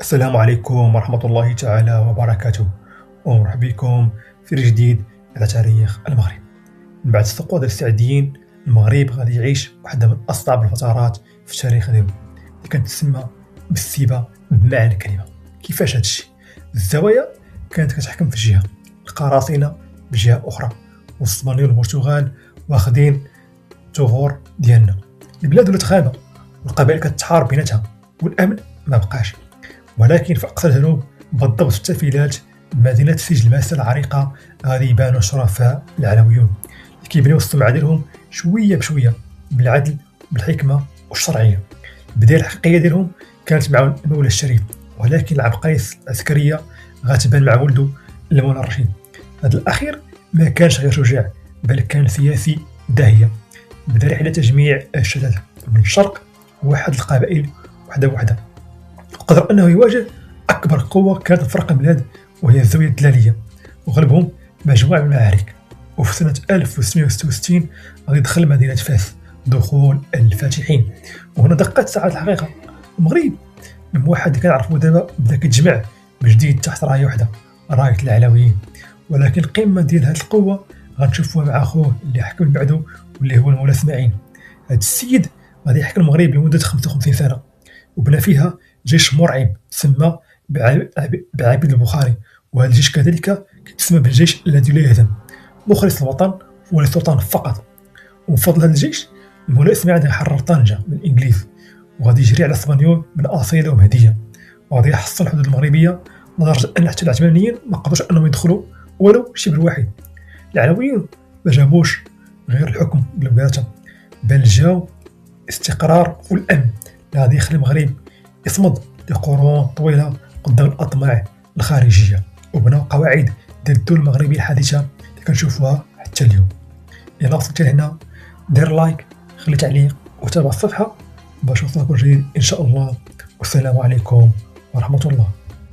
السلام عليكم ورحمة الله تعالى وبركاته، ومرحبا بكم في جديد على تاريخ المغرب. من بعد السقوط ديال السعديين، المغرب غادي يعيش واحدة من أصعب الفترات في التاريخ ديالو، اللي كتسمى بالسيبة بمعنى الكلمة. كيفاش هادشي؟ الزوايا كانت كتحكم في جهة، القراصنة بجهة أخرى، والاسبانيول والبرتغال واخدين ثغور ديالنا. البلاد ولات غابة، والقبائل كتحارب بيناتها، والأمن ما بقاش. ولكن في أقصى الجنوب، بالضبط في التفيلات، مدينة سيج الماسة العريقة، غادي يبانوا شرفاء العلويون اللي كيبنيو السمعة ديالهم شوية بشوية بالعدل بالحكمة والشرعية. البداية الحقيقية ديالهم كانت مع المولى الشريف، ولكن العبقرية العسكرية غتبان مع ولده المولى الرشيد. هذا الأخير ما كانش غير شجاع، بل كان سياسي داهية. بدا رحلة تجميع الشتات من الشرق، وحد القبائل وحدة وقدر أنه يواجه أكبر قوة كانت تفرق البلاد، وهي الزاوية الدلالية، وغلبهم مجموعة من المعارك. وفي سنة 1666 غادي يدخل مدينة فاس دخول الفاتحين، وهنا دقت ساعة الحقيقة. المغرب الموحد اللي كنعرفو دابا بدا كيتجمع بجديد تحت راية واحدة، راية العلويين. ولكن القمة ديال هذه القوة غنشوفوها مع أخوه اللي حكم من بعده، واللي هو المولى إسماعيل. هذا السيد غادي يحكم المغرب لمدة 55 سنة، وبنى فيها جيش مرعب تسمى بعبيد البخاري. وهذا الجيش كذلك كيتسمى بالجيش الذي لا يهزم، مخلص للوطن وللسلطان فقط. ومن فضل هذا الجيش، المولى اسماعيل غادي يحرر طنجة من الانجليز، وغادي يجري على الاسبانيول من اصيله ومهديه، وغادي يحصل الحدود المغربيه لدرجه ان حتى العثمانيين ما قدروش انهم يدخلوا ولو شبر واحد. العلويين ما جابوش غير الحكم بالبلاته، بل جاو استقرار والامن اللي غادي يخلي المغرب يصمد لقرون طويله قدام الاطماع الخارجيه، وبناو قواعد ديال الدوله المغربيه الحديثه اللي كنشوفوها حتى اليوم. إلا وصلت لهنا دير لايك، خلي تعليق، وتابع الصفحه باش يوصلكم جديد ان شاء الله. والسلام عليكم ورحمه الله.